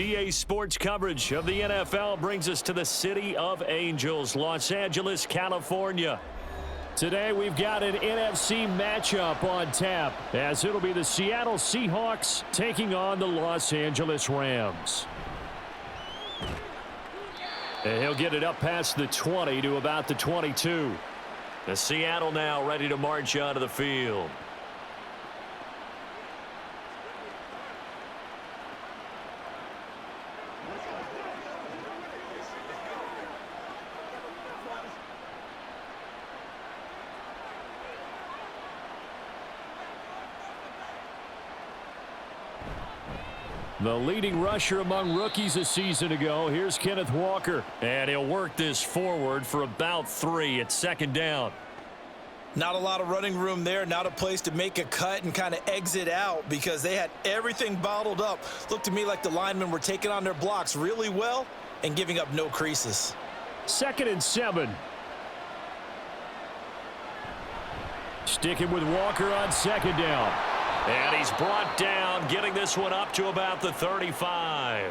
EA Sports coverage of the NFL brings us to the City of Angels, Los Angeles, California. Today we've got an NFC matchup on tap, as it'll be the Seattle Seahawks taking on the Los Angeles Rams. And he'll get it up past the 20 to about the 22. The Seattle now ready to march onto the field. The leading rusher among rookies a season ago. Here's Kenneth Walker. And he'll work this forward for about 3 at second down. Not a lot of running room there. Not a place to make a cut and kind of exit out because they had everything bottled up. Looked to me like the linemen were taking on their blocks really well and giving up no creases. 2nd and 7. Sticking with Walker on second down. And he's brought down, getting this one up to about the 35.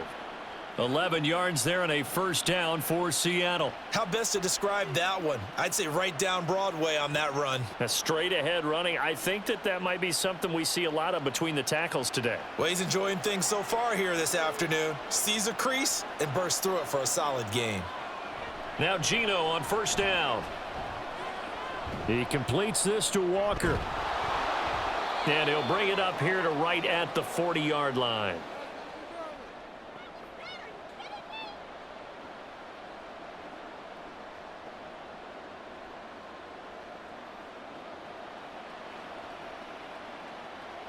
11 yards there and a first down for Seattle. How best to describe that one? I'd say right down Broadway on that run. A straight ahead running. I think that might be something we see a lot of between the tackles today. Well, he's enjoying things so far here this afternoon. Sees a crease and bursts through it for a solid gain. Now Geno on first down. He completes this to Walker. And he'll bring it up here to right at the 40-yard line.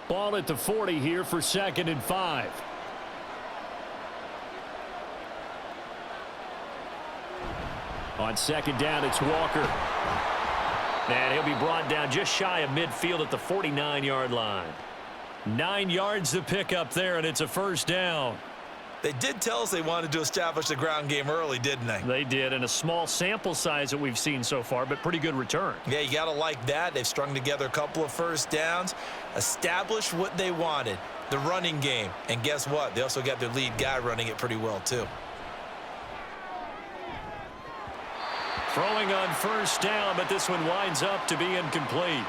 Ball at the 40 here for 2nd and 5. On second down, it's Walker. And he'll be brought down just shy of midfield at the 49-yard line. 9 yards to pick up there, and it's a first down. They did tell us they wanted to establish the ground game early, didn't they? They did, and a small sample size that we've seen so far, but pretty good return. Yeah, you got to like that. They've strung together a couple of first downs, established what they wanted, the running game. And guess what? They also got their lead guy running it pretty well, too. Throwing on first down, but this one winds up to be incomplete.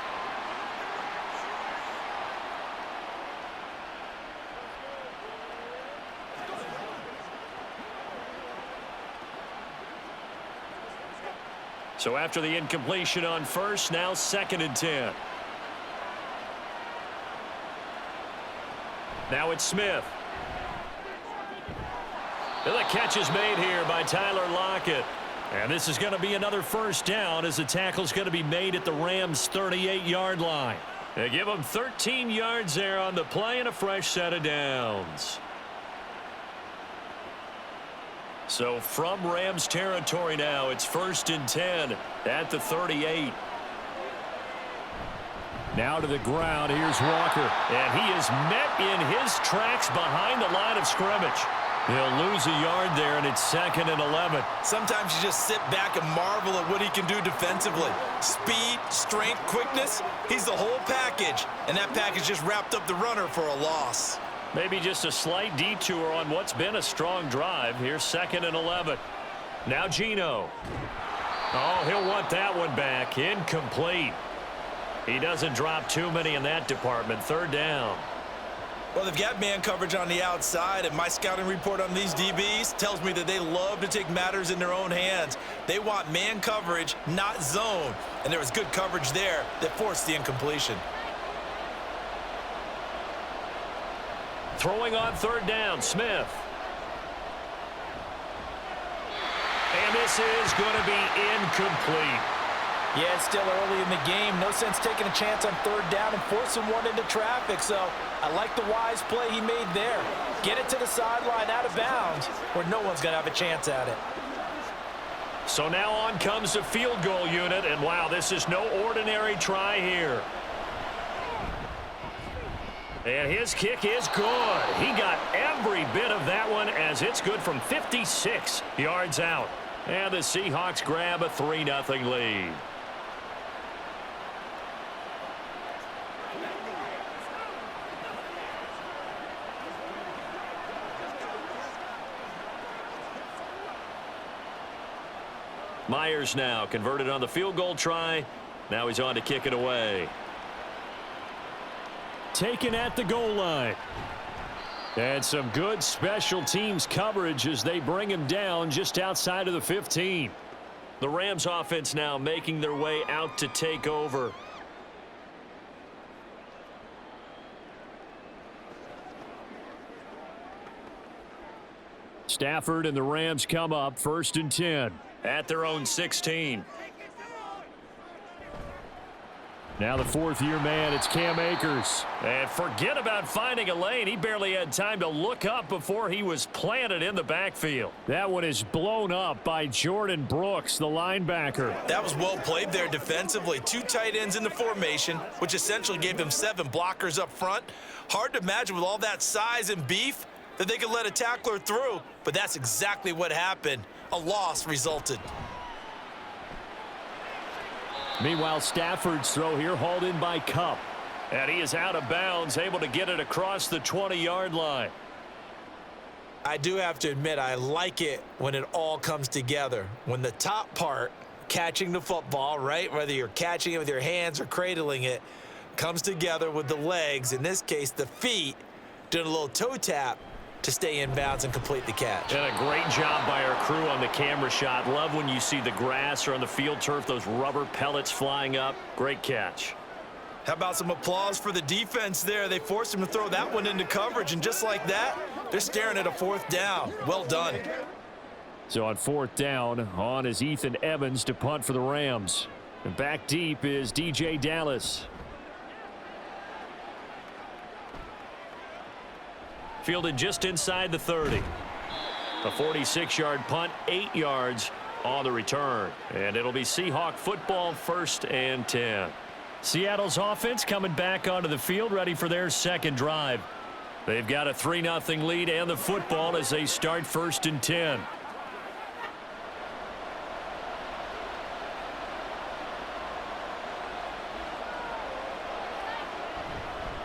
So after the incompletion on first, now 2nd and 10. Now it's Smith. And the catch is made here by Tyler Lockett. And this is going to be another first down as the tackle's going to be made at the Rams' 38-yard line. They give them 13 yards there on the play and a fresh set of downs. So from Rams territory now, it's 1st and 10 at the 38. Now to the ground, here's Walker. And he is met in his tracks behind the line of scrimmage. He'll lose a yard there, and it's 2nd and 11. Sometimes you just sit back and marvel at what he can do defensively. Speed, strength, quickness, he's the whole package. And that package just wrapped up the runner for a loss. Maybe just a slight detour on what's been a strong drive. Here's 2nd and 11. Now Geno. Oh, he'll want that one back. Incomplete. He doesn't drop too many in that department. 3rd down. Well, they've got man coverage on the outside, and my scouting report on these DBs tells me that they love to take matters in their own hands. They want man coverage, not zone. And there was good coverage there that forced the incompletion. Throwing on 3rd down, Smith. And this is going to be incomplete. Yeah, it's still early in the game. No sense taking a chance on 3rd down and forcing one into traffic. So I like the wise play he made there. Get it to the sideline out of bounds where no one's going to have a chance at it. So now on comes the field goal unit. And wow, this is no ordinary try here. And his kick is good. He got every bit of that one as it's good from 56 yards out. And the Seahawks grab a 3-0 lead. Myers now converted on the field goal try. Now he's on to kick it away. Taken at the goal line. And some good special teams coverage as they bring him down just outside of the 15. The Rams offense now making their way out to take over. Stafford and the Rams come up 1st and 10 at their own 16. Now the 4th-year man, it's Cam Akers. And forget about finding a lane. He barely had time to look up before he was planted in the backfield. That one is blown up by Jordan Brooks, the linebacker. That was well played there defensively. 2 tight ends in the formation, which essentially gave him 7 blockers up front. Hard to imagine with all that size and beef that they could let a tackler through, but that's exactly what happened. A loss resulted. Meanwhile, Stafford's throw here hauled in by Kupp. And he is out of bounds, able to get it across the 20-yard line. I do have to admit, I like it when it all comes together. When the top part, catching the football, right, whether you're catching it with your hands or cradling it, comes together with the legs, in this case the feet, doing a little toe tap to stay in bounds and complete the catch. And a great job by our crew on the camera shot. Love when you see the grass or on the field turf, those rubber pellets flying up. Great catch. How about some applause for the defense there? They forced him to throw that one into coverage, and just like that, they're staring at a 4th down. Well done. So on 4th down, on is Ethan Evans to punt for the Rams. And back deep is DJ Dallas. Fielded just inside the 30. A 46-yard punt, 8 yards on the return. And it'll be Seahawk football, 1st and 10. Seattle's offense coming back onto the field, ready for their second drive. They've got a 3-0 lead and the football as they start 1st and 10.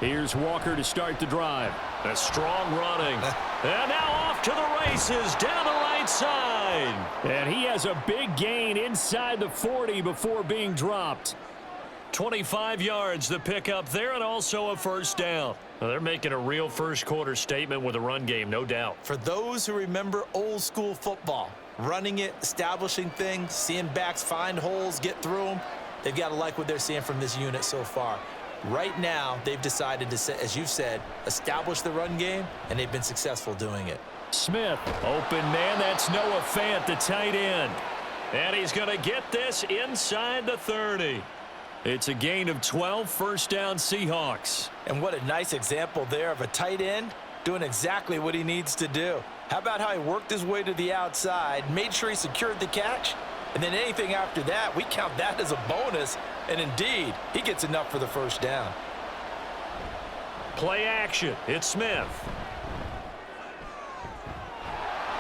Here's Walker to start the drive. A strong running. And now off to the races down the right side. And he has a big gain inside the 40 before being dropped. 25 yards the pickup there, and also a 1st down. Well, they're making a real first-quarter statement with a run game, no doubt. For those who remember old-school football, running it, establishing things, seeing backs find holes, get through them, they've got to like what they're seeing from this unit so far. Right now, they've decided to, as you've said, establish the run game, and they've been successful doing it. Smith, open man, that's Noah Fant, the tight end. And he's going to get this inside the 30. It's a gain of 12, 1st down Seahawks. And what a nice example there of a tight end doing exactly what he needs to do. How about how he worked his way to the outside, made sure he secured the catch, and then anything after that, we count that as a bonus. And indeed, he gets enough for the 1st down. Play action. It's Smith.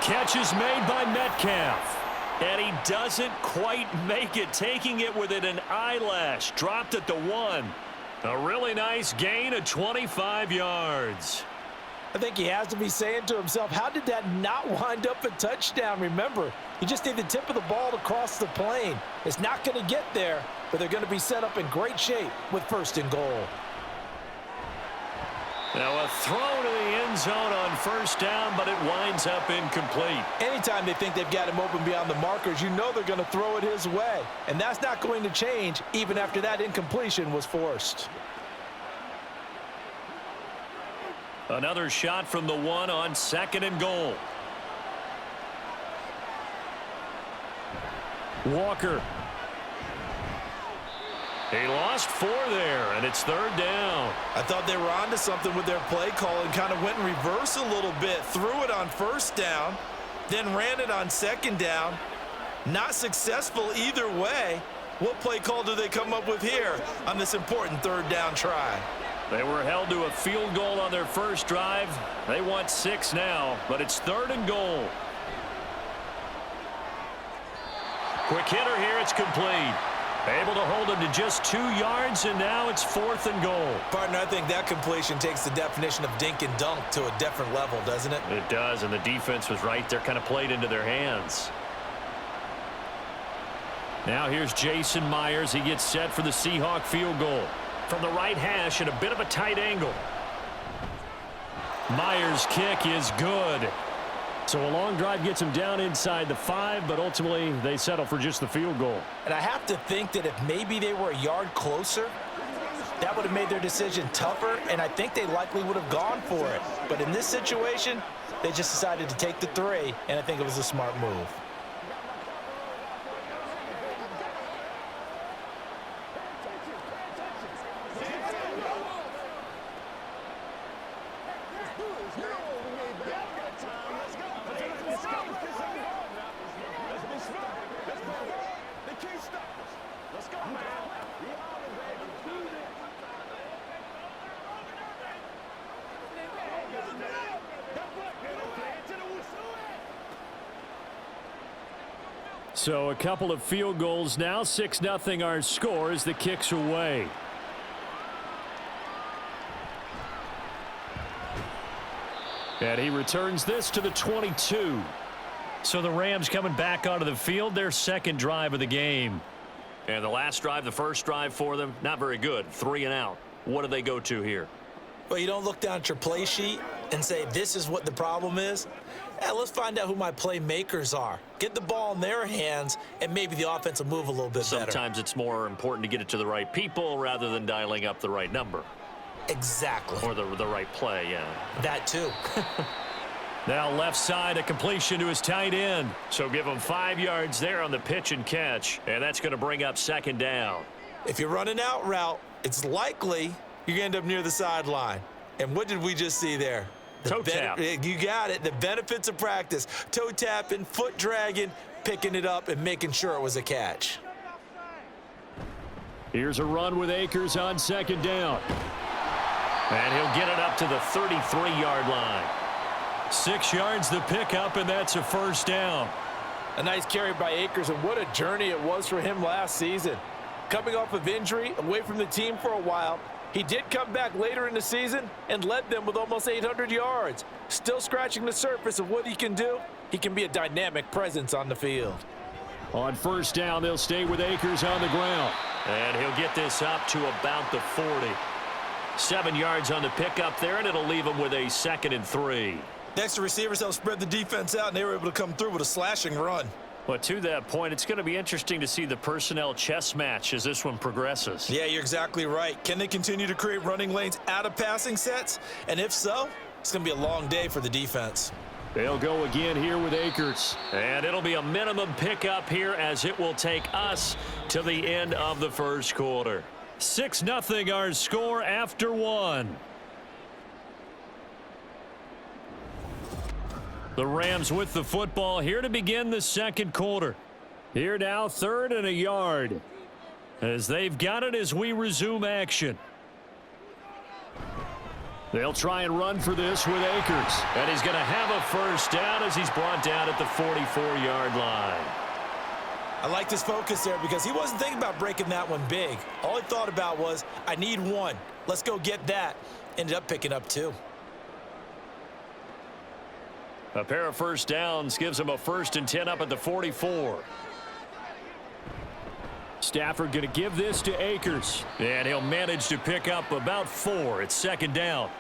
Catch is made by Metcalf. And he doesn't quite make it, taking it within an eyelash. Dropped at the 1. A really nice gain of 25 yards. I think he has to be saying to himself, how did that not wind up a touchdown? Remember, you just need the tip of the ball to cross the plane. It's not going to get there, but they're going to be set up in great shape with 1st and goal. Now a throw to the end zone on 1st down, but it winds up incomplete. Anytime they think they've got him open beyond the markers, you know they're going to throw it his way. And that's not going to change even after that incompletion was forced. Another shot from the 1 on 2nd and goal. Walker. He lost 4 there, and it's 3rd down. I thought they were onto something with their play call and kind of went in reverse a little bit. Threw it on 1st down, then ran it on 2nd down. Not successful either way. What play call do they come up with here on this important 3rd down try? They were held to a field goal on their first drive. They want 6 now, but it's 3rd and goal. Quick hitter here, it's complete. Able to hold him to just 2 yards, and now it's 4th and goal. Partner, I think that completion takes the definition of dink and dunk to a different level, doesn't it? It does, and the defense was right there, kind of played into their hands. Now here's Jason Myers. He gets set for the Seahawk field goal. From the right hash at a bit of a tight angle. Myers' kick is good. So a long drive gets him down inside the 5, but ultimately they settle for just the field goal. And I have to think that if maybe they were a yard closer, that would have made their decision tougher, and I think they likely would have gone for it. But in this situation, they just decided to take the 3, and I think it was a smart move. So a couple of field goals now. 6-0 our score as the kick's away. And he returns this to the 22. So the Rams coming back onto the field, their second drive of the game. And the last drive, the first drive for them, not very good. 3 and out. What do they go to here? Well, you don't look down at your play sheet and say, this is what the problem is. Let's find out who my playmakers are. Get the ball in their hands, and maybe the offense will move a little bit better. Sometimes it's more important to get it to the right people rather than dialing up the right number. Exactly. Or the right play, yeah. That too. Now left side, a completion to his tight end. So give him 5 yards there on the pitch and catch, and that's going to bring up second down. If you're running out route, it's likely you're going to end up near the sideline. And what did we just see there? Toe tap. You got it. The benefits of practice. Toe tapping, foot dragging, picking it up, and making sure it was a catch. Here's a run with Akers on second down. And he'll get it up to the 33-yard line. 6 yards the pickup, and that's a first down. A nice carry by Akers, and what a journey it was for him last season. Coming off of injury, away from the team for a while, he did come back later in the season and led them with almost 800 yards. Still scratching the surface of what he can do. He can be a dynamic presence on the field. On first down, they'll stay with Akers on the ground. And he'll get this up to about the 40. 7 yards on the pickup there, and it'll leave him with a 2nd and 3. Next, the receivers helped spread the defense out, and they were able to come through with a slashing run. But to that point, it's going to be interesting to see the personnel chess match as this one progresses. Yeah, you're exactly right. Can they continue to create running lanes out of passing sets? And if so, it's going to be a long day for the defense. They'll go again here with Akers. And it'll be a minimum pickup here as it will take us to the end of the first quarter. 6-0 our score after 1. The Rams with the football here to begin the second quarter. Here now, 3rd and a yard. As they've got it as we resume action. They'll try and run for this with Akers. And he's going to have a first down as he's brought down at the 44-yard line. I like this focus there because he wasn't thinking about breaking that one big. All he thought about was, I need 1. Let's go get that. Ended up picking up 2. A pair of first downs gives him a 1st and 10 up at the 44. Stafford going to give this to Akers. And he'll manage to pick up about 4. It's 2nd down.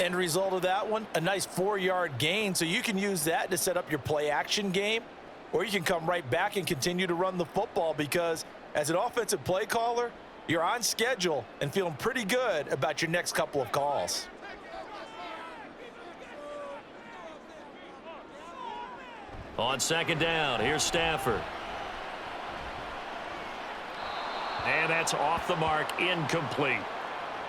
End result of that one, a nice 4-yard gain. So you can use that to set up your play action game. Or you can come right back and continue to run the football because as an offensive play caller, you're on schedule and feeling pretty good about your next couple of calls. On 2nd down, here's Stafford. And that's off the mark, incomplete.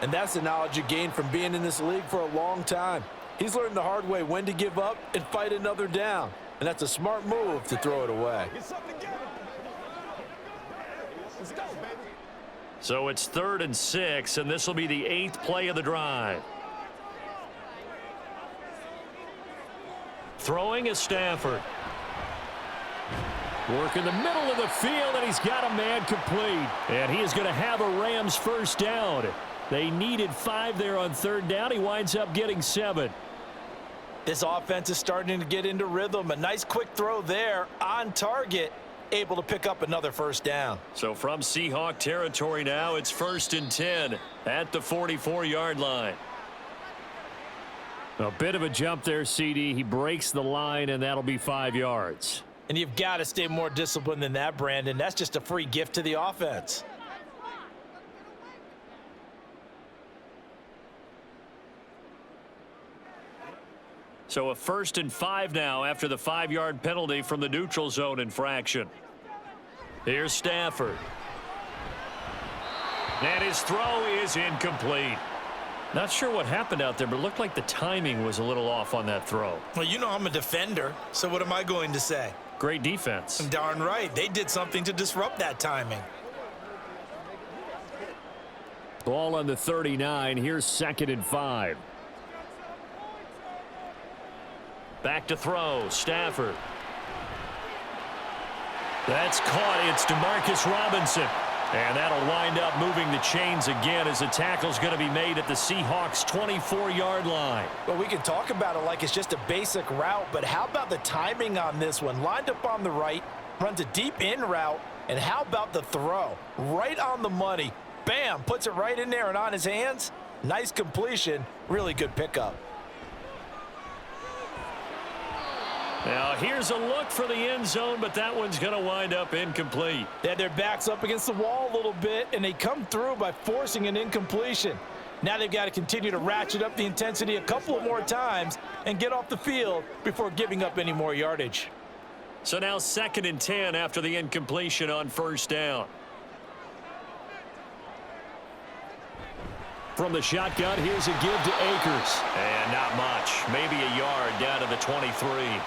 And that's the knowledge you gain from being in this league for a long time. He's learned the hard way when to give up and fight another down. And that's a smart move to throw it away. So it's 3rd and 6, and this will be the 8th play of the drive. Throwing is Stafford. Work in the middle of the field, and he's got a man complete. And he is going to have a Rams first down. They needed 5 there on 3rd down. He winds up getting 7. This offense is starting to get into rhythm. A nice quick throw there on target. able to pick up another first down. So from Seahawk territory now, it's 1st and 10 at the 44-yard line. A bit of a jump there, CD. He breaks the line, and that'll be 5 yards. And you've got to stay more disciplined than that, Brandon. That's just a free gift to the offense. So a 1st and 5 now after the 5-yard penalty from the neutral zone infraction. Here's Stafford. And his throw is incomplete. Not sure what happened out there, but it looked like the timing was a little off on that throw. Well, you know I'm a defender, so what am I going to say? Great defense. Darn right. They did something to disrupt that timing. Ball on the 39. Here's 2nd and 5. Back to throw. Stafford. That's caught. It's DeMarcus Robinson. And that'll wind up moving the chains again as the tackle's going to be made at the Seahawks' 24-yard line. Well, we can talk about it like it's just a basic route, but how about the timing on this one? Lined up on the right, runs a deep in route, and how about the throw? Right on the money. Bam, puts it right in there and on his hands. Nice completion. Really good pickup. Now, here's a look for the end zone, but that one's going to wind up incomplete. They had their backs up against the wall a little bit, and they come through by forcing an incompletion. Now they've got to continue to ratchet up the intensity a couple of more times and get off the field before giving up any more yardage. So now 2nd and 10 after the incompletion on 1st down. From the shotgun, here's a give to Akers. And not much. Maybe a yard down to the 23.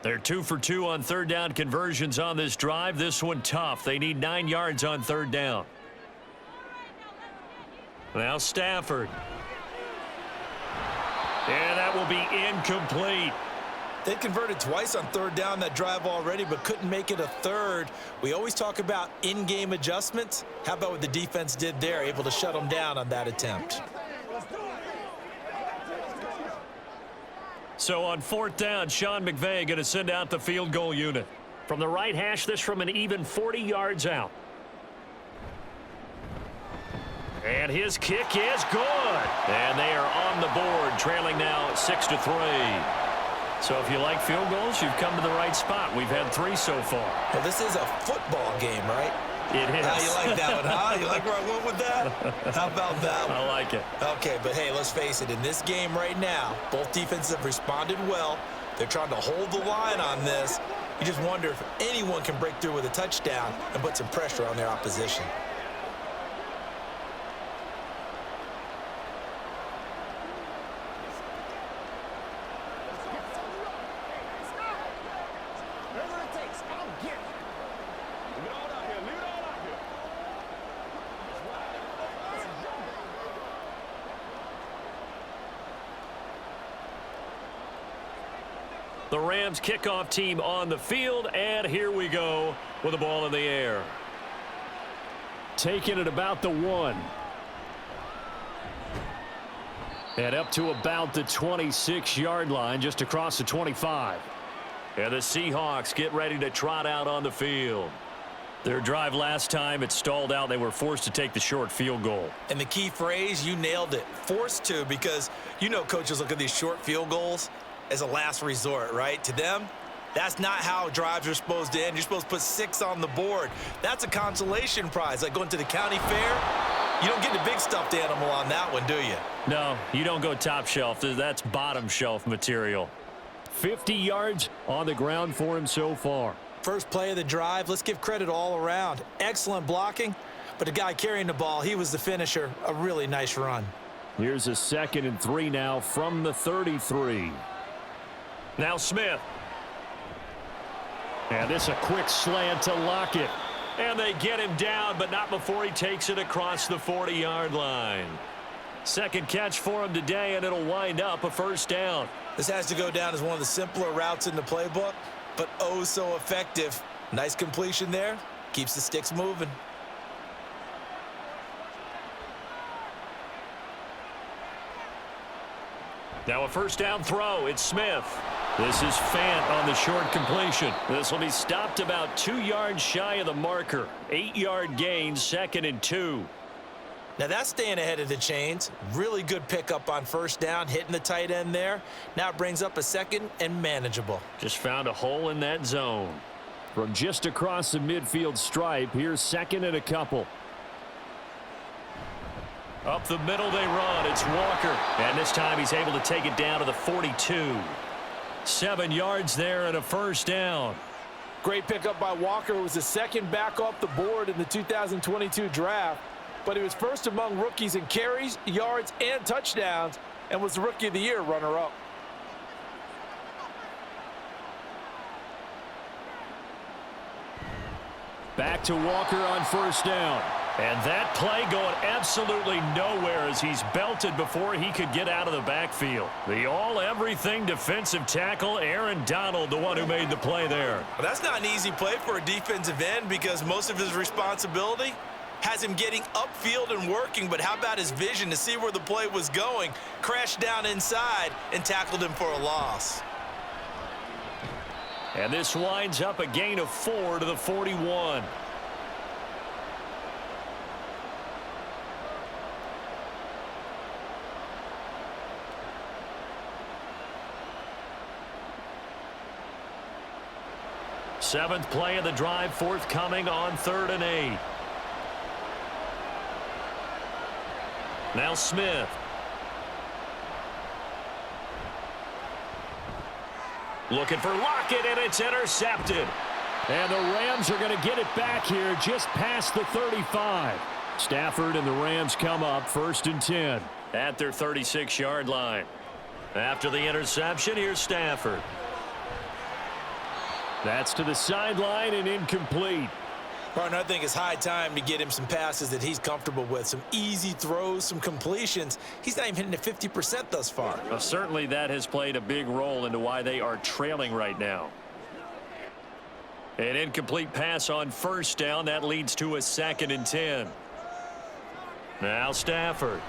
They're 2 for 2 on 3rd down conversions on this drive. This one tough. They need 9 yards on 3rd down. Now Stafford. And that will be incomplete. They converted twice on 3rd down that drive already, but couldn't make it a 3rd. We always talk about in-game adjustments. How about what the defense did there, able to shut them down on that attempt? So on 4th down, Sean McVay going to send out the field goal unit. From the right hash, this from an even 40 yards out. And his kick is good. And they are on the board, trailing now 6-3. So if you like field goals, you've come to the right spot. We've had 3 so far. Well, this is a football game, right? It is. You like that one, huh? You like where I went with that? How about that one? I like it. Okay, but hey, let's face it. In this game right now, both defenses have responded well. They're trying to hold the line on this. You just wonder if anyone can break through with a touchdown and put some pressure on their opposition. The Rams kickoff team on the field, and here we go with the ball in the air. Taking it about the 1. And up to about the 26-yard line, just across the 25. And the Seahawks get ready to trot out on the field. Their drive last time, it stalled out. They were forced to take the short field goal. And the key phrase, you nailed it, forced to, because you know coaches look at these short field goals as a last resort, right? To them, that's not how drives are supposed to end. You're supposed to put 6 on the board. That's a consolation prize, like going to the county fair. You don't get the big stuffed animal on that one, do you? No, you don't go top shelf. That's bottom shelf material. 50 yards on the ground for him so far. First play of the drive, let's give credit all around. Excellent blocking, but the guy carrying the ball, he was the finisher. A really nice run. Here's a 2nd and 3 now from the 33. Now Smith. And this a quick slant to Lockett. And they get him down, but not before he takes it across the 40-yard line. Second catch for him today, and it'll wind up a first down. This has to go down as one of the simpler routes in the playbook, but oh so effective. Nice completion there. Keeps the sticks moving. Now a first down throw. It's Smith. This is Fant on the short completion. This will be stopped about 2 yards shy of the marker. 8-yard gain, 2nd and 2. Now that's staying ahead of the chains. Really good pickup on first down, hitting the tight end there. Now it brings up a 2nd and manageable. Just found a hole in that zone. From just across the midfield stripe, here's 2nd and a couple. Up the middle they run. It's Walker. And this time he's able to take it down to the 42. 7 yards there and a first down. Great pickup by Walker. It was the 2nd back off the board in the 2022 draft. But he was first among rookies in carries, yards, and touchdowns, and was the Rookie of the Year runner-up. Back to Walker on first down. And that play going absolutely nowhere as he's belted before he could get out of the backfield. The all-everything defensive tackle, Aaron Donald, the one who made the play there. Well, that's not an easy play for a defensive end because most of his responsibility has him getting upfield and working, but how about his vision to see where the play was going, crashed down inside, and tackled him for a loss. And this winds up a gain of 4 to the 41. Seventh play of the drive forthcoming on 3rd and 8. Now Smith. Looking for Lockett, and it's intercepted. And the Rams are going to get it back here just past the 35. Stafford and the Rams come up 1st and 10 at their 36-yard line. After the interception, here's Stafford. That's to the sideline and incomplete. Partner, I think it's high time to get him some passes that he's comfortable with. Some easy throws, some completions. He's not even hitting at 50% thus far. Well, certainly that has played a big role into why they are trailing right now. An incomplete pass on first down. That leads to a 2nd and 10. Now Stafford.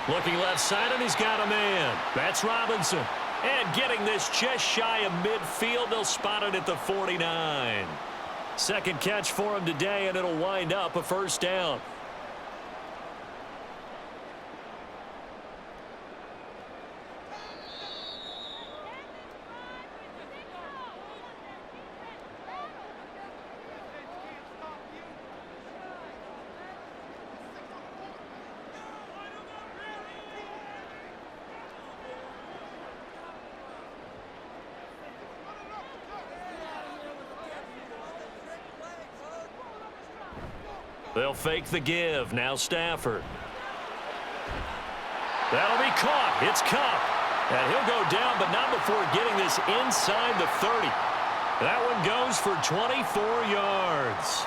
Looking left side, and he's got a man. That's Robinson. And getting this just shy of midfield, they'll spot it at the 49. Second catch for him today, and it'll wind up a first down. They'll fake the give. Now Stafford. That'll be caught. It's Cup. And he'll go down, but not before getting this inside the 30. That one goes for 24 yards.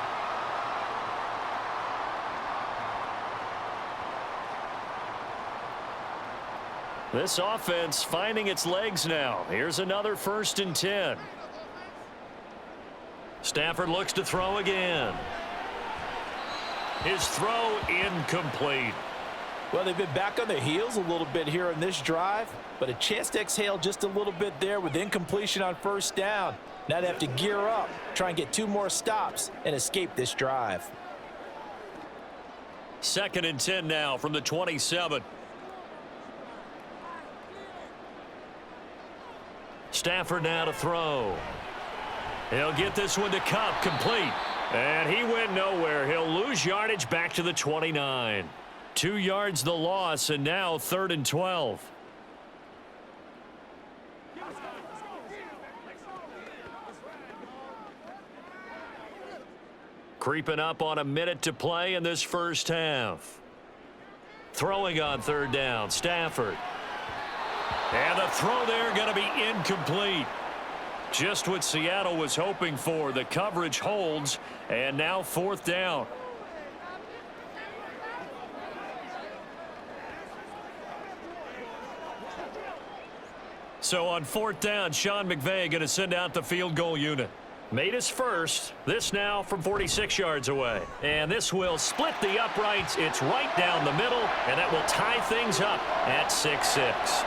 This offense finding its legs now. Here's another 1st and 10. Stafford looks to throw again. His throw incomplete. Well, they've been back on their heels a little bit here in this drive, but a chance to exhale just a little bit there with incompletion on first down. Now they have to gear up, try and get 2 more stops, and escape this drive. 2nd and 10 now from the 27. Stafford now to throw. He'll get this one to Cup, complete. And he went nowhere. He'll lose yardage back to the 29. 2 yards the loss, and now 3rd and 12. Creeping up on a minute to play in this first half. Throwing on 3rd down, Stafford. And the throw there going to be incomplete. Just what Seattle was hoping for. The coverage holds, and now 4th down. So on 4th down, Sean McVay going to send out the field goal unit. Made his first. This now from 46 yards away. And this will split the uprights. It's right down the middle, and that will tie things up at 6-6.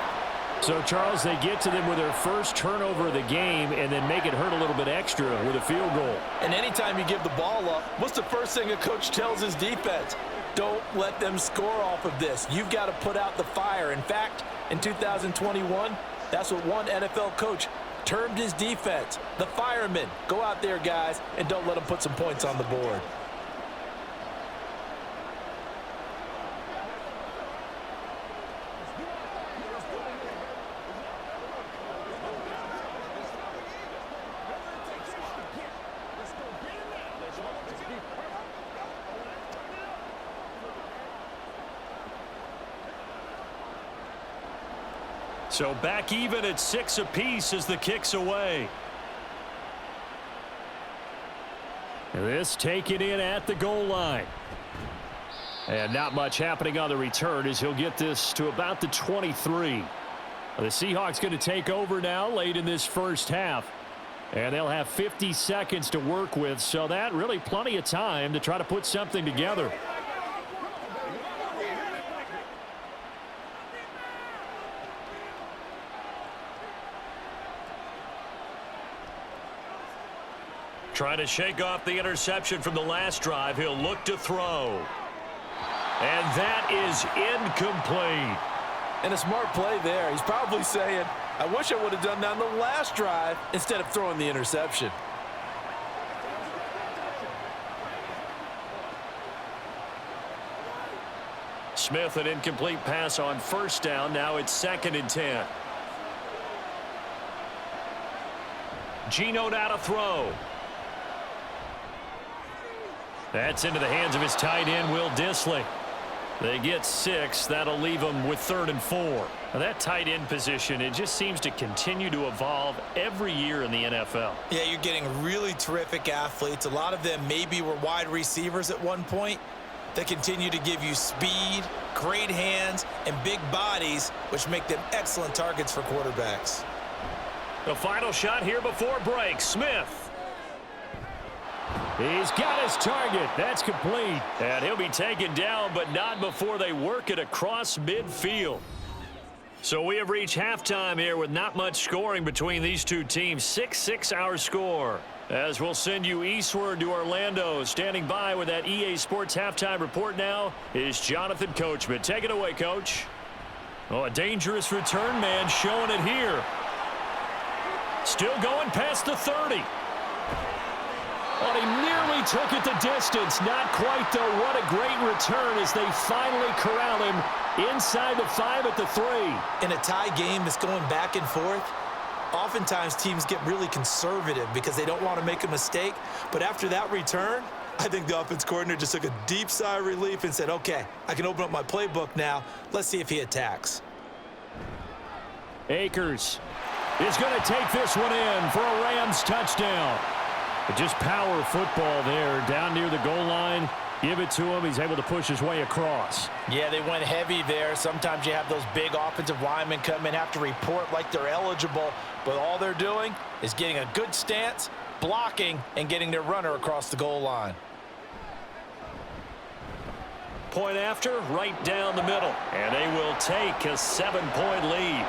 So, Charles, they get to them with their first turnover of the game and then make it hurt a little bit extra with a field goal. And anytime you give the ball up, what's the first thing a coach tells his defense? Don't let them score off of this. You've got to put out the fire. In fact, in 2021, that's what one NFL coach termed his defense. The firemen. Go out there, guys, and don't let them put some points on the board. So back even at 6 apiece as the kick's away. This taken in at the goal line. And not much happening on the return as he'll get this to about the 23. The Seahawks going to take over now late in this first half. And they'll have 50 seconds to work with, so that really plenty of time to try to put something together. Trying to shake off the interception from the last drive. He'll look to throw. And that is incomplete. And a smart play there. He's probably saying, I wish I would have done that on the last drive instead of throwing the interception. Smith, an incomplete pass on first down. Now it's 2nd and 10. Geno now to throw. That's into the hands of his tight end, Will Dissly. They get 6. That'll leave them with 3rd and 4. Now that tight end position, it just seems to continue to evolve every year in the NFL. Yeah, you're getting really terrific athletes. A lot of them maybe were wide receivers at one point. They continue to give you speed, great hands, and big bodies, which make them excellent targets for quarterbacks. The final shot here before break. Smith. He's got his target. That's complete. And he'll be taken down, but not before they work it across midfield. So we have reached halftime here with not much scoring between these two teams. 6-6 our score. As we'll send you eastward to Orlando. Standing by with that EA Sports halftime report now is Jonathan Coachman. Take it away, Coach. Oh, a dangerous return man showing it here. Still going past the 30. Oh, he nearly took it the distance. Not quite, though. What a great return as they finally corral him inside the 5 at the 3. In a tie game that's going back and forth, oftentimes teams get really conservative because they don't want to make a mistake. But after that return, I think the offense coordinator just took a deep sigh of relief and said, okay, I can open up my playbook now. Let's see if he attacks. Akers is going to take this one in for a Rams touchdown. But just power football there down near the goal line. Give it to him. He's able to push his way across. Yeah, they went heavy there. Sometimes you have those big offensive linemen come in, have to report like they're eligible. But all they're doing is getting a good stance, blocking, and getting their runner across the goal line. Point after, right down the middle. And they will take a 7-point lead.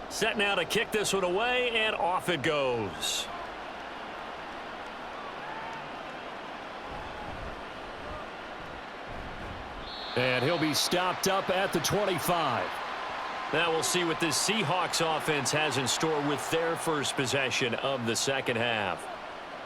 Set now to kick this one away, and off it goes. And he'll be stopped up at the 25. Now we'll see what this Seahawks offense has in store with their first possession of the second half.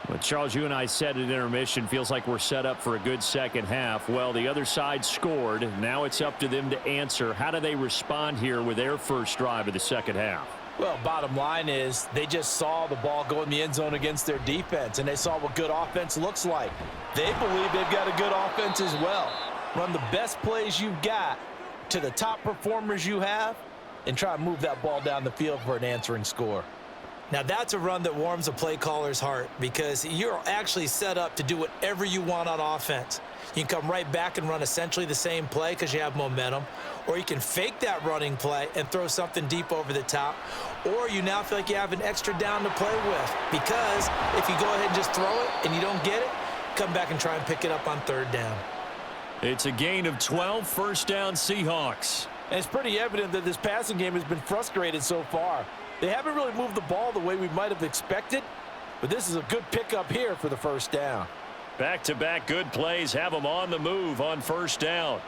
Well, Charles, you and I said at intermission, feels like we're set up for a good second half. Well, the other side scored. Now it's up to them to answer. How do they respond here with their first drive of the second half? Well, bottom line is they just saw the ball go in the end zone against their defense, and they saw what good offense looks like. They believe they've got a good offense as well. Run the best plays you've got to the top performers you have and try to move that ball down the field for an answering score. Now, that's a run that warms a play caller's heart because you're actually set up to do whatever you want on offense. You can come right back and run essentially the same play because you have momentum, or you can fake that running play and throw something deep over the top, or you now feel like you have an extra down to play with because if you go ahead and just throw it and you don't get it, come back and try and pick it up on third down. It's a gain of 12, first down Seahawks. And it's pretty evident that this passing game has been frustrated so far. They haven't really moved the ball the way we might have expected, but this is a good pickup here for the first down. Back-to-back good plays have them on the move on first down.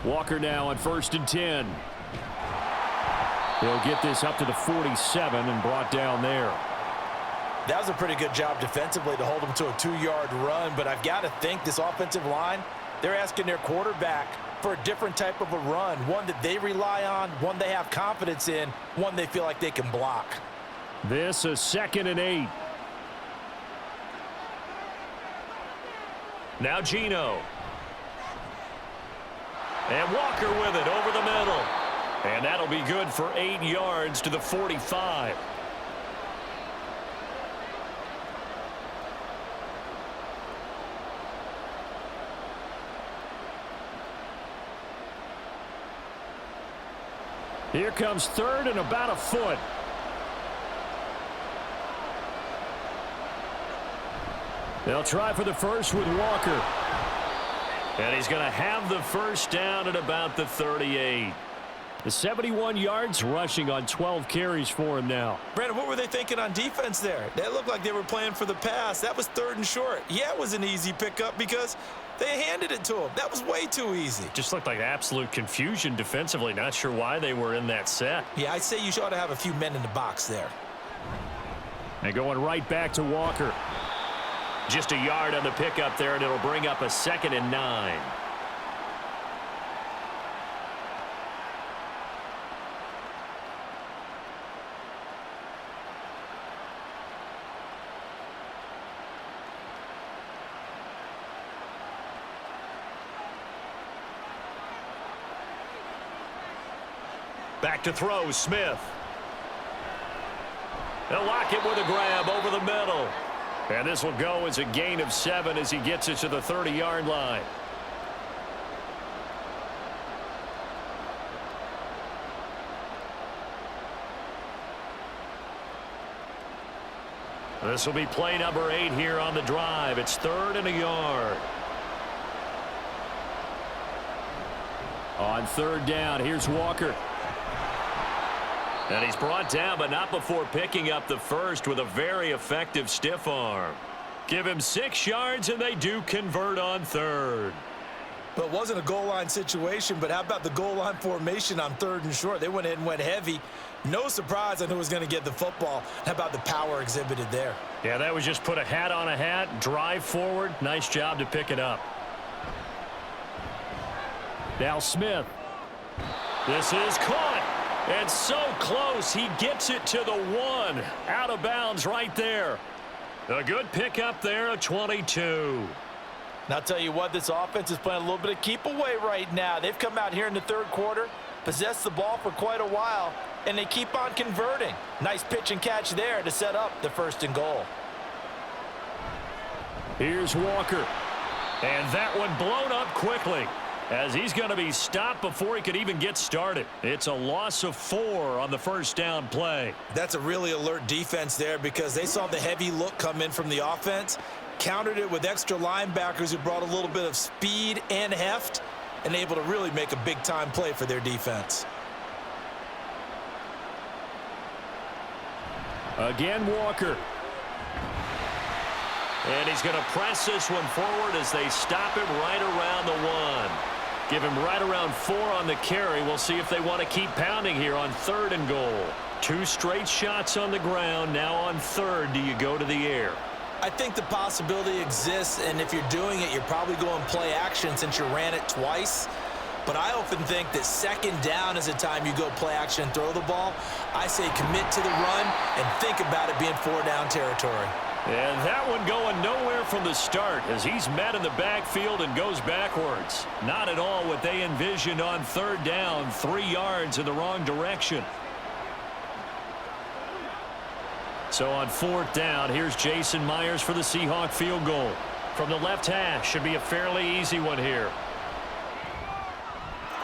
Walker now on 1st and 10. He'll get this up to the 47 and brought down there. That was a pretty good job defensively to hold them to a 2-yard run, but I've got to think this offensive line, they're asking their quarterback for a different type of a run, one that they rely on, one they have confidence in, one they feel like they can block. This is 2nd and 8. Now Geno. And Walker with it over the middle. And that'll be good for 8 yards to the 45. Here comes 3rd and about a foot. They'll try for the first with Walker. And he's going to have the first down at about the 38. The 71 yards rushing on 12 carries for him now. Brandon, what were they thinking on defense there? They looked like they were playing for the pass. That was 3rd and short. Yeah, it was an easy pickup because they handed it to him. That was way too easy. Just looked like absolute confusion defensively. Not sure why they were in that set. Yeah, I'd say you ought to have a few men in the box there. And going right back to Walker. Just a yard on the pickup there, and it'll bring up a 2nd and 9. Back to throw, Smith. They'll lock it with a grab over the middle. And this will go as a gain of 7 as he gets it to the 30-yard line. This will be play number 8 here on the drive. It's 3rd and a yard. On 3rd down, here's Walker. And he's brought down, but not before picking up the first with a very effective stiff arm. Give him 6 yards, and they do convert on 3rd. Well, it wasn't a goal line situation, but how about the goal line formation on 3rd and short? They went in and went heavy. No surprise on who was going to get the football. How about the power exhibited there? Yeah, that was just put a hat on a hat, drive forward. Nice job to pick it up. Now Smith. This is caught. And so close, he gets it to the 1. Out of bounds right there. A good pickup there, a 22. And I'll tell you what, this offense is playing a little bit of keep away right now. They've come out here in the 3rd quarter, possessed the ball for quite a while, and they keep on converting. Nice pitch and catch there to set up the 1st and goal. Here's Walker. And that one blown up quickly, as he's going to be stopped before he could even get started. It's a loss of 4 on the first down play. That's a really alert defense there because they saw the heavy look come in from the offense, countered it with extra linebackers who brought a little bit of speed and heft, and able to really make a big-time play for their defense. Again, Walker. And he's going to press this one forward as they stop him right around the 1. Give him right around 4 on the carry. We'll see if they want to keep pounding here on 3rd and goal. 2 straight shots on the ground. Now on 3rd, do you go to the air? I think the possibility exists, and if you're doing it, you're probably going play action since you ran it twice. But I often think that 2nd down is the time you go play action and throw the ball. I say commit to the run and think about it being 4-down territory. And that one going nowhere from the start as he's met in the backfield and goes backwards. Not at all what they envisioned on 3rd down, 3 yards in the wrong direction. So on 4th down, here's Jason Myers for the Seahawk field goal. From the left hash, should be a fairly easy one here.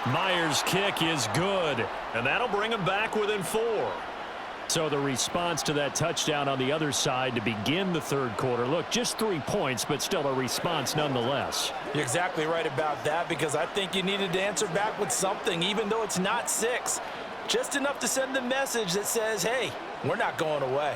Myers' kick is good, and that'll bring him back within 4. So the response to that touchdown on the other side to begin the 3rd quarter. Look, just 3 points, but still a response nonetheless. You're exactly right about that, because I think you needed to answer back with something, even though it's not 6. Just enough to send the message that says, hey, we're not going away.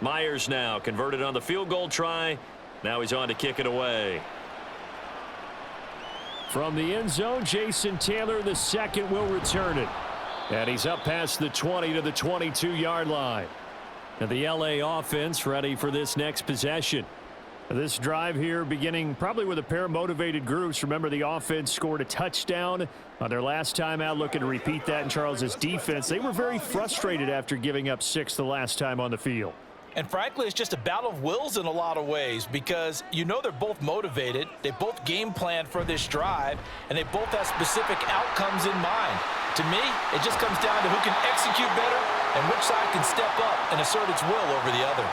Myers now converted on the field goal try. Now he's on to kick it away. From the end zone, Jason Taylor, the second, will return it. And he's up past the 20 to the 22-yard line. And the LA offense ready for this next possession. This drive here beginning probably with a pair of motivated groups. Remember, the offense scored a touchdown on their last time out. Looking to repeat that in Charles's defense. They were very frustrated after giving up 6 the last time on the field. And frankly, it's just a battle of wills in a lot of ways, because you know they're both motivated, they both game plan for this drive, and they both have specific outcomes in mind. To me, it just comes down to who can execute better and which side can step up and assert its will over the other.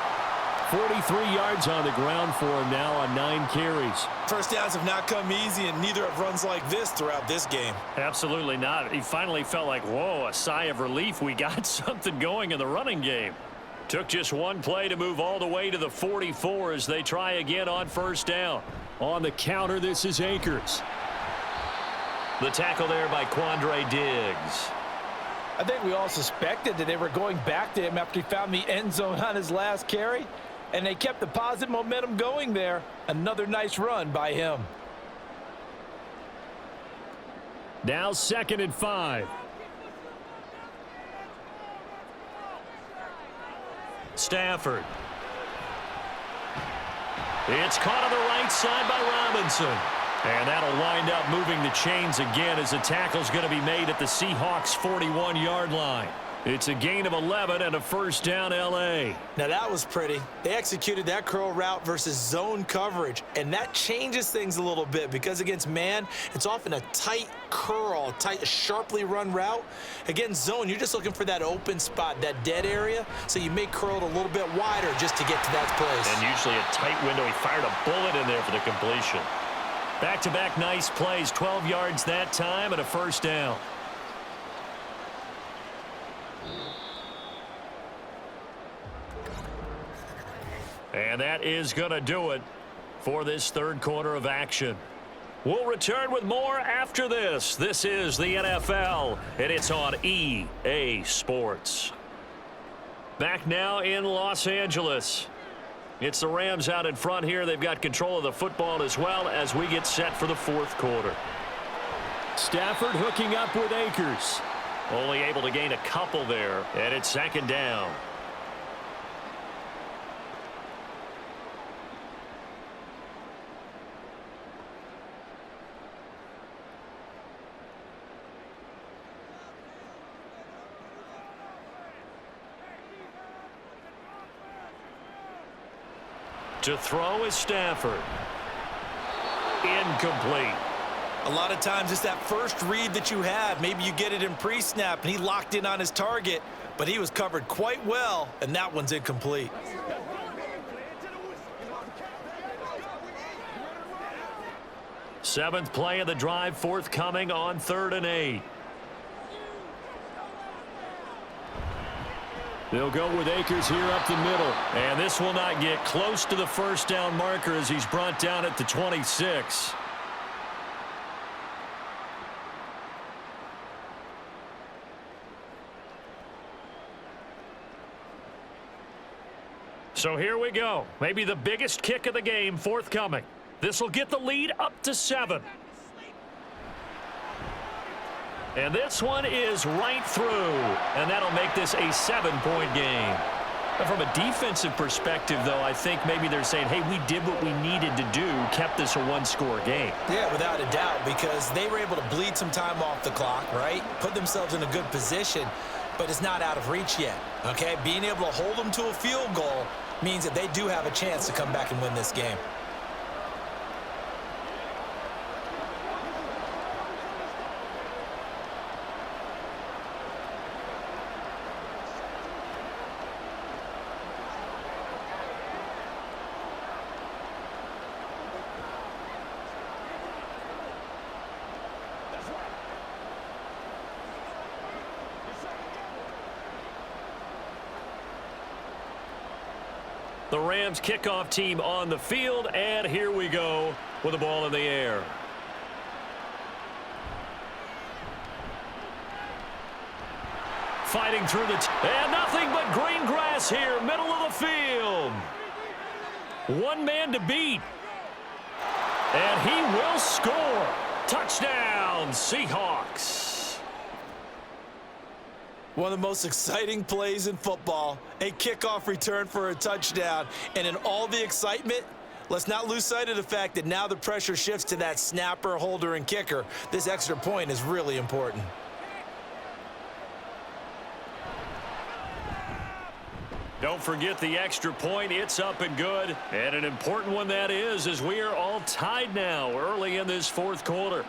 43 yards on the ground for him now on 9 carries. First downs have not come easy, and neither have runs like this throughout this game. Absolutely not. He finally felt like, whoa, a sigh of relief. We got something going in the running game. Took just one play to move all the way to the 44 as they try again on 1st down. On the counter, this is Akers. The tackle there by Quandre Diggs. I think we all suspected that they were going back to him after he found the end zone on his last carry, and they kept the positive momentum going there. Another nice run by him. Now 2nd and 5. Stafford. It's caught on the right side by Robinson. And that'll wind up moving the chains again as the tackle's going to be made at the Seahawks 41-yard line. It's a gain of 11 and a 1st down L.A. Now that was pretty. They executed that curl route versus zone coverage, and that changes things a little bit because against man, it's often a tight curl, tight, sharply run route. Against zone, you're just looking for that open spot, that dead area, so you may curl it a little bit wider just to get to that place. And usually a tight window. He fired a bullet in there for the completion. Back-to-back nice plays, 12 yards that time and a 1st down. And that is going to do it for this 3rd quarter of action. We'll return with more after this. This is the NFL, and it's on EA Sports. Back now in Los Angeles. It's the Rams out in front here. They've got control of the football as well as we get set for the 4th quarter. Stafford hooking up with Akers. Only able to gain a couple there, and it's 2nd down. To throw is Stafford. Incomplete. A lot of times it's that first read that you have. Maybe you get it in pre-snap, and he locked in on his target, but he was covered quite well, and that one's incomplete. Seventh play of the drive forthcoming on 3rd and 8. They'll go with Akers here up the middle. And this will not get close to the first down marker as he's brought down at the 26. So here we go. Maybe the biggest kick of the game forthcoming. This will get the lead up to 7. And this one is right through. And that'll make this a 7-point game. But from a defensive perspective, though, I think maybe they're saying, hey, we did what we needed to do, kept this a one-score game. Yeah, without a doubt, because they were able to bleed some time off the clock, right? Put themselves in a good position, but it's not out of reach yet, okay? Being able to hold them to a field goal means that they do have a chance to come back and win this game. The Rams kickoff team on the field, and here we go with the ball in the air. Fighting through and nothing but green grass here, middle of the field. One man to beat. And he will score. Touchdown, Seahawks. One of the most exciting plays in football, a kickoff return for a touchdown. And in all the excitement, let's not lose sight of the fact that now the pressure shifts to that snapper, holder, and kicker. This extra point is really important. Don't forget the extra point. It's up and good. And an important one that is, as we are all tied now early in this fourth quarter.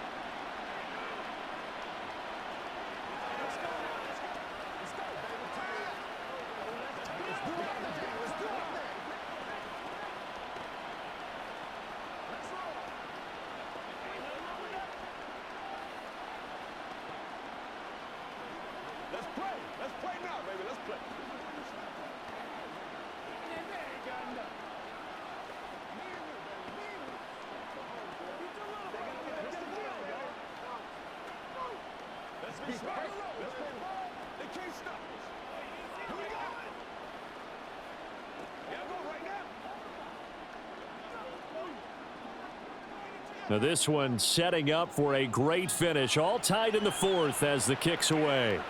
Now this one setting up for a great finish. All tied in the fourth as the kick's away.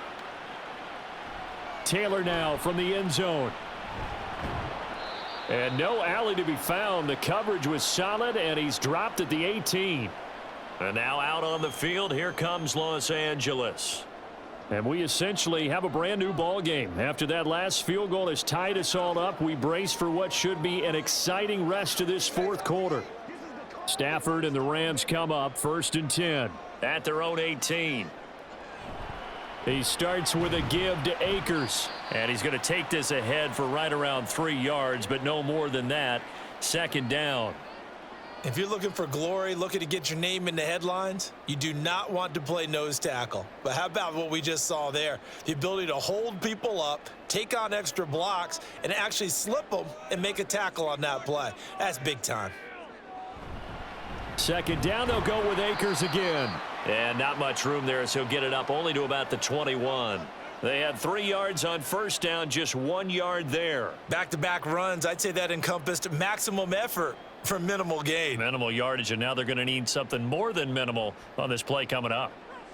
Taylor now from the end zone. And no alley to be found. The coverage was solid, and he's dropped at the 18. And now out on the field, here comes Los Angeles. And we essentially have a brand new ball game. After that last field goal has tied us all up, we brace for what should be an exciting rest of this fourth quarter. Stafford and the Rams come up 1st and 10 at their own 18. He starts with a give to Akers, and he's going to take this ahead for right around 3 yards, but no more than that. 2nd down. If you're looking for glory, looking to get your name in the headlines, you do not want to play nose tackle. But how about what we just saw there? The ability to hold people up, take on extra blocks, and actually slip them and make a tackle on that play. That's big time. 2nd down, they'll go with Akers again. And not much room there, so he'll get it up only to about the 21. They had 3 yards on 1st down, just 1 yard there. Back-to-back runs, I'd say that encompassed maximum effort for minimal gain. Minimal yardage, and now they're going to need something more than minimal on this play coming up.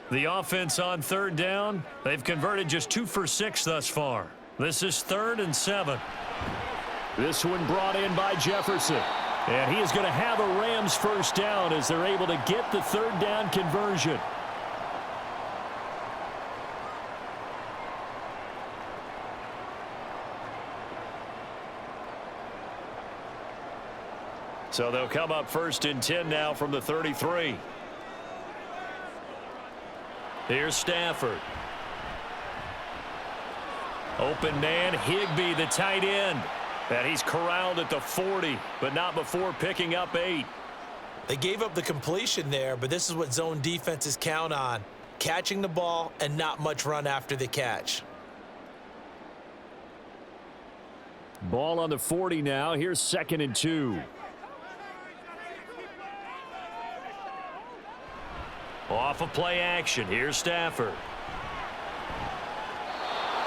The offense on 3rd down, they've converted just 2 for 6 thus far. This is 3rd and 7. This one brought in by Jefferson. And he is going to have a Rams 1st down as they're able to get the 3rd down conversion. So they'll come up 1st and 10 now from the 33. Here's Stafford. Open man, Higbee, the tight end. And he's corralled at the 40, but not before picking up 8. They gave up the completion there, but this is what zone defenses count on. Catching the ball and not much run after the catch. Ball on the 40 now. Here's 2nd and 2. Off of play action. Here's Stafford.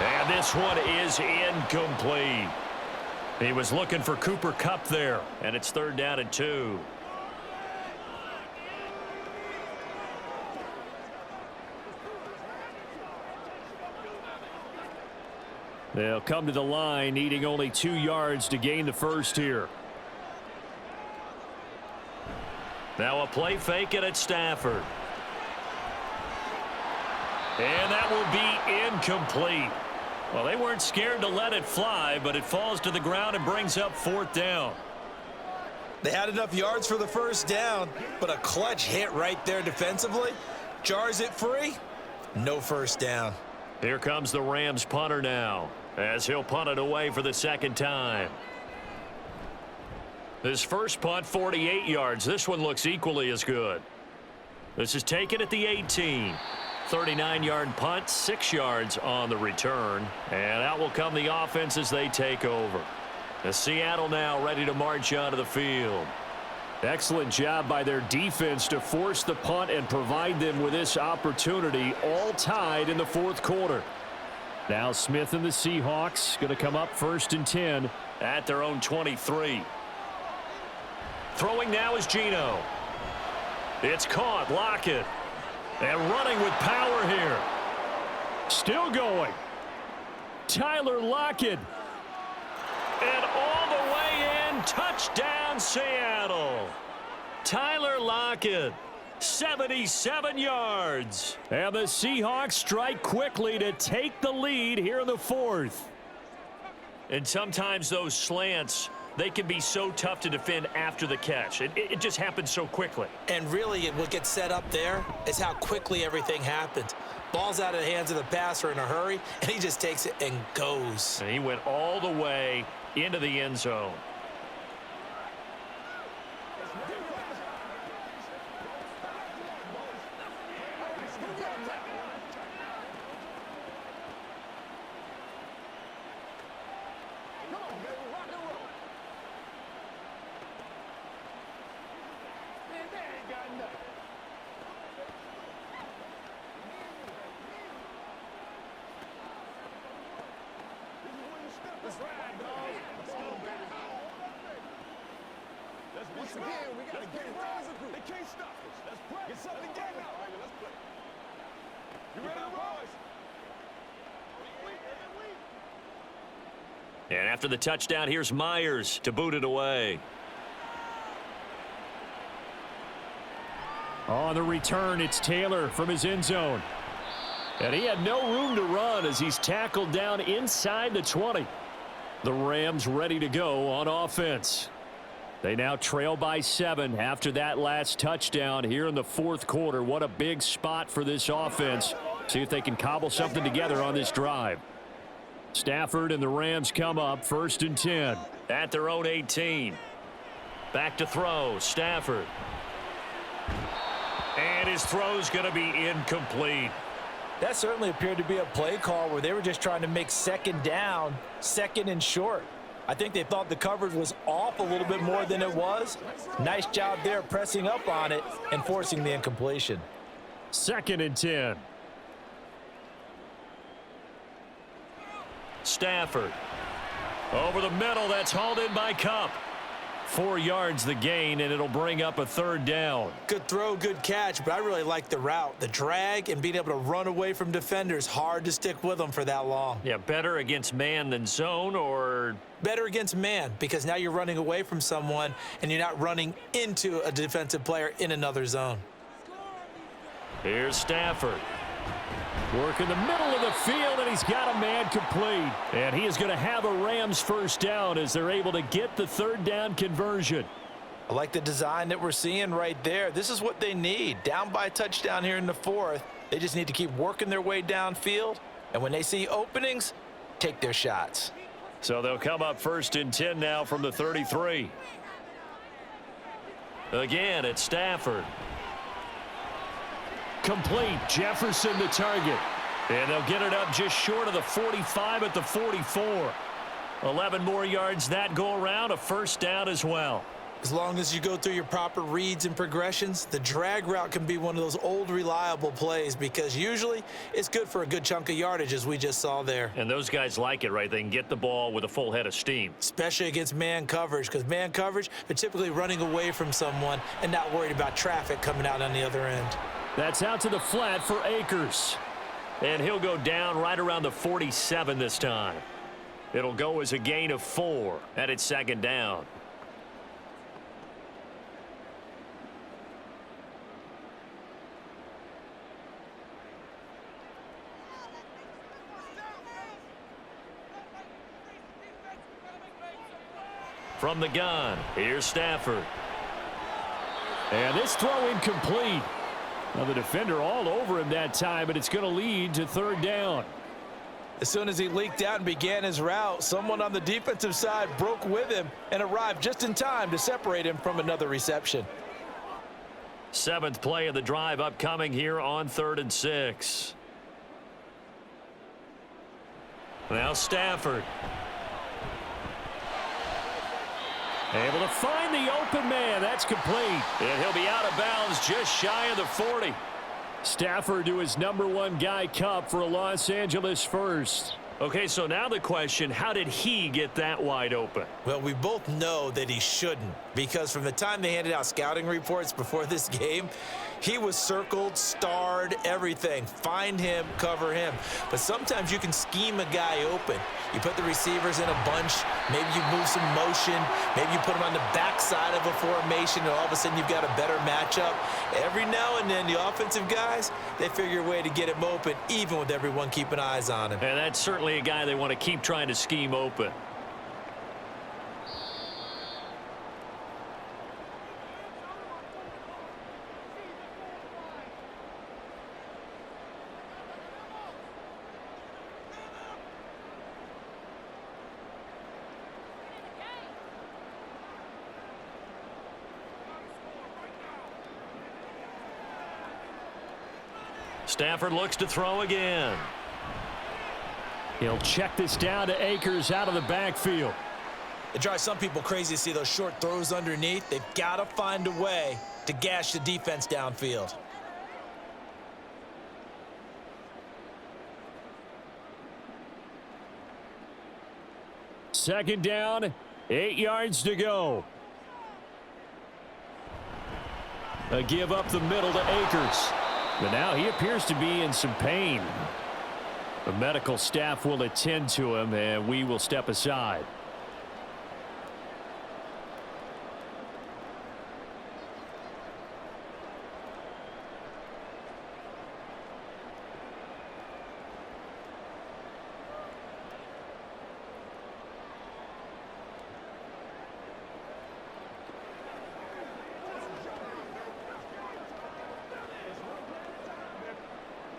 And this one is incomplete. He was looking for Cooper Kupp there, and it's 3rd down and 2. They'll come to the line, needing only 2 yards to gain the first here. Now a play fake it at Stafford. And that will be incomplete. Well, they weren't scared to let it fly, but it falls to the ground and brings up 4th down. They had enough yards for the first down, but a clutch hit right there defensively. Jars it free. No first down. Here comes the Rams punter now, as he'll punt it away for the 2nd time. This first punt, 48 yards. This one looks equally as good. This is taken at the 18. 39-yard punt, 6 yards on the return. And out will come the offense as they take over. The Seattle now ready to march onto the field. Excellent job by their defense to force the punt and provide them with this opportunity, all tied in the 4th quarter. Now Smith and the Seahawks going to come up 1st and 10 at their own 23. Throwing now is Geno. It's caught. Lockett. And running with power here. Still going. Tyler Lockett. And all the way in. Touchdown, Seattle. Tyler Lockett. 77 yards. And the Seahawks strike quickly to take the lead here in the 4th. And sometimes those slants, they can be so tough to defend after the catch. It just happens so quickly. And really, what gets set up there is how quickly everything happens. Ball's out of the hands of the passer in a hurry, and he just takes it and goes. And he went all the way into the end zone. Once again, we got to get it right. They can't stop us. Let's play. Get something together now. Let's play. You ready to roll? And after the touchdown, here's Myers to boot it away. On the return, it's Taylor from his end zone. And he had no room to run as he's tackled down inside the 20. The Rams ready to go on offense. They now trail by 7 after that last touchdown here in the 4th quarter. What a big spot for this offense. See if they can cobble something together on this drive. Stafford and the Rams come up 1st and 10 at their own 18. Back to throw. Stafford. And his throw's going to be incomplete. That certainly appeared to be a play call where they were just trying to make 2nd down, 2nd and short. I think they thought the coverage was off a little bit more than it was. Nice job there pressing up on it and forcing the incompletion. 2nd and 10. Stafford. Over the middle, that's hauled in by Kupp. 4 yards the gain, and it'll bring up a 3rd down. Good throw, good catch, but I really like the route. The drag and being able to run away from defenders, hard to stick with them for that long. Yeah, better against man than zone, or? Better against man, because now you're running away from someone and you're not running into a defensive player in another zone. Here's Stafford. Work in the middle of the field, and he's got a man complete. And he is going to have a Rams 1st down as they're able to get the 3rd down conversion. I like the design that we're seeing right there. This is what they need. Down by a touchdown here in the 4th. They just need to keep working their way downfield. And when they see openings, take their shots. So they'll come up 1st and 10 now from the 33. Again, it's Stafford. Complete. Jefferson the target. And they'll get it up just short of the 45 at the 44. 11 more yards that go around, a first down as well. As long as you go through your proper reads and progressions, the drag route can be one of those old reliable plays because usually it's good for a good chunk of yardage as we just saw there. And those guys like it, right? They can get the ball with a full head of steam. Especially against man coverage because man coverage, they're typically running away from someone and not worried about traffic coming out on the other end. That's out to the flat for Akers. And he'll go down right around the 47 this time. It'll go as a gain of 4, and it's second down. From the gun, here's Stafford. And this throw incomplete. Well, the defender all over him that time, but it's going to lead to third down. As soon as he leaked out and began his route, someone on the defensive side broke with him and arrived just in time to separate him from another reception. 7th play of the drive upcoming here on 3rd and 6. Now Stafford. Able to find the open man. That's complete. And he'll be out of bounds just shy of the 40. Stafford to his #1 guy Cup for a Los Angeles first. Okay, so now the question, how did he get that wide open? Well, we both know that he shouldn't because from the time they handed out scouting reports before this game, he was circled, starred, everything. Find him, cover him. But sometimes you can scheme a guy open. You put the receivers in a bunch. Maybe you move some motion. Maybe you put them on the backside of a formation, and all of a sudden you've got a better matchup. Every now and then, the offensive guys, they figure a way to get him open, even with everyone keeping eyes on him. And that's certainly a guy they want to keep trying to scheme open. Stafford looks to throw again. He'll check this down to Akers out of the backfield. It drives some people crazy to see those short throws underneath. They've got to find a way to gash the defense downfield. Second down, 8 yards to go. A give up the middle to Akers. But now he appears to be in some pain. The medical staff will attend to him, and we will step aside.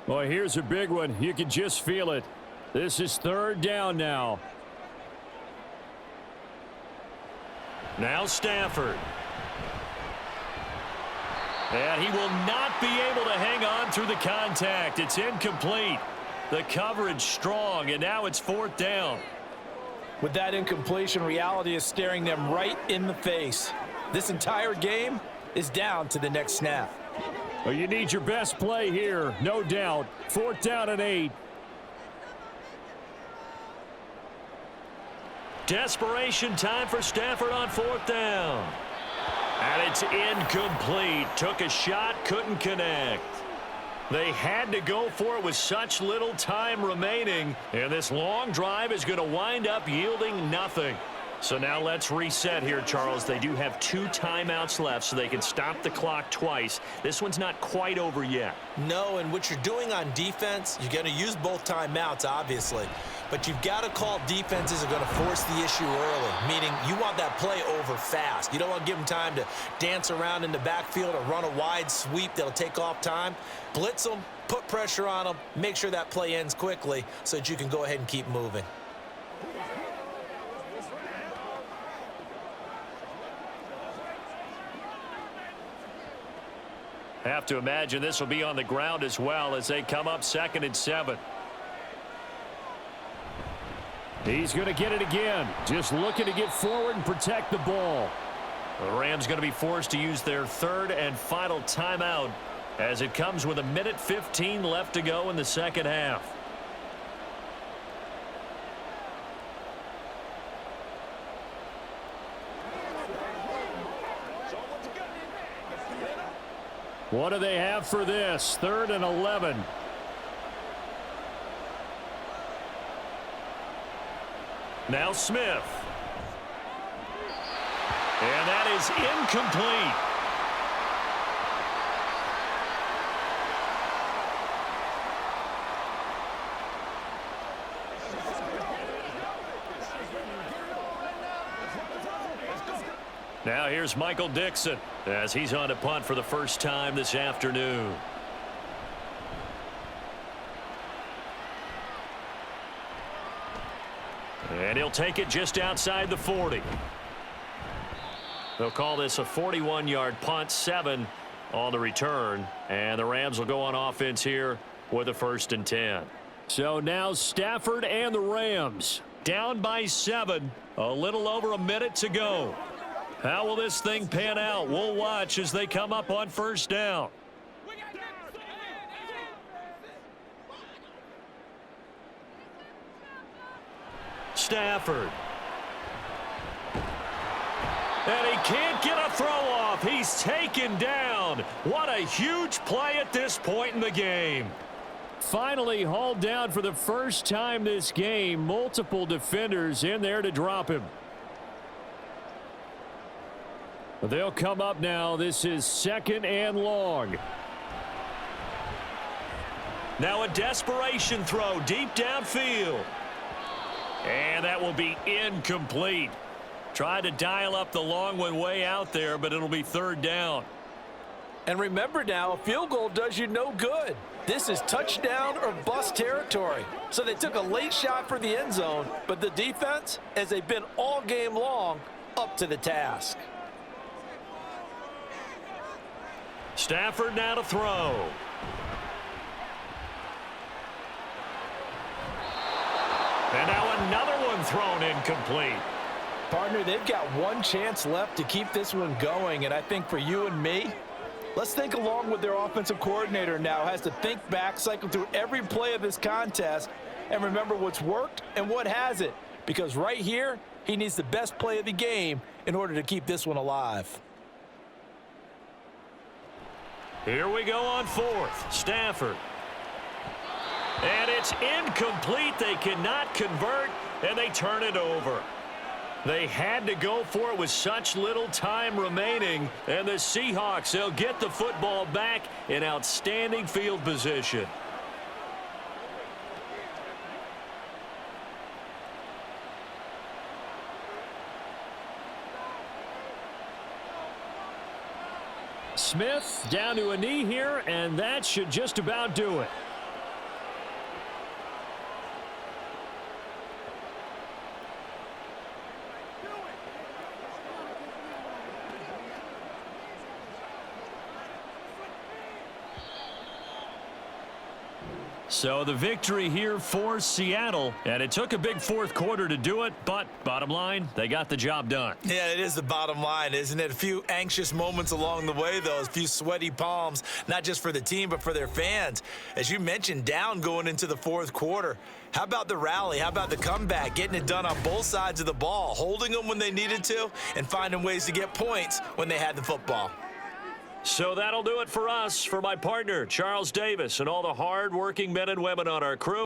Boy, here's a big one. You can just feel it. This is third down now. Now Stafford. And he will not be able to hang on through the contact. It's incomplete. The coverage strong, and now it's fourth down. With that incompletion, reality is staring them right in the face. This entire game is down to the next snap. Well, you need your best play here, no doubt. Fourth down and 8. Desperation time for Stafford on fourth down. And it's incomplete. Took a shot, couldn't connect. They had to go for it with such little time remaining. And this long drive is going to wind up yielding nothing. So now let's reset here, Charles. They do have 2 timeouts left, so they can stop the clock twice. This one's not quite over yet. No, and what you're doing on defense, you're going to use both timeouts, obviously. But you've got to call defenses are going to force the issue early, meaning you want that play over fast. You don't want to give them time to dance around in the backfield or run a wide sweep that'll take off time. Blitz them, put pressure on them, make sure that play ends quickly so that you can go ahead and keep moving. Have to imagine this will be on the ground as well as they come up 2nd and 7. He's going to get it again. Just looking to get forward and protect the ball. The Rams going to be forced to use their 3rd and final timeout as it comes with 1:15 left to go in the second half. What do they have for this? 3rd and 11. Now Smith. And that is incomplete. Now here's Michael Dixon as he's on to punt for the first time this afternoon. And he'll take it just outside the 40. They'll call this a 41-yard punt, 7 on the return. And the Rams will go on offense here with a 1st and 10. So now Stafford and the Rams down by 7. A little over a minute to go. How will this thing pan out? We'll watch as they come up on 1st down. Stafford. And he can't get a throw off. He's taken down. What a huge play at this point in the game. Finally hauled down for the first time this game. Multiple defenders in there to drop him. They'll come up now. This is 2nd and long. Now a desperation throw deep downfield. And that will be incomplete. Tried to dial up the long one way out there, but it'll be 3rd down. And remember now, a field goal does you no good. This is touchdown or bust territory. So they took a late shot for the end zone, but the defense, as they've been all game long, up to the task. Stafford now to throw. And now another one thrown incomplete. Partner, they've got one chance left to keep this one going, and I think for you and me, let's think along with their offensive coordinator now. Has to think back, cycle through every play of this contest, and remember what's worked and what hasn't. Because right here, he needs the best play of the game in order to keep this one alive. Here we go on 4th. Stafford. And it's incomplete. They cannot convert, and they turn it over. They had to go for it with such little time remaining. And the Seahawks, they'll get the football back in outstanding field position. Smith down to a knee here, and that should just about do it. So the victory here for Seattle, and it took a big 4th quarter to do it, but bottom line, they got the job done. Yeah, it is the bottom line, isn't it? A few anxious moments along the way, though, a few sweaty palms, not just for the team, but for their fans. As you mentioned, down going into the 4th quarter. How about the rally? How about the comeback? Getting it done on both sides of the ball, holding them when they needed to, and finding ways to get points when they had the football. So that'll do it for us. For my partner, Charles Davis, and all the hard-working men and women on our crew.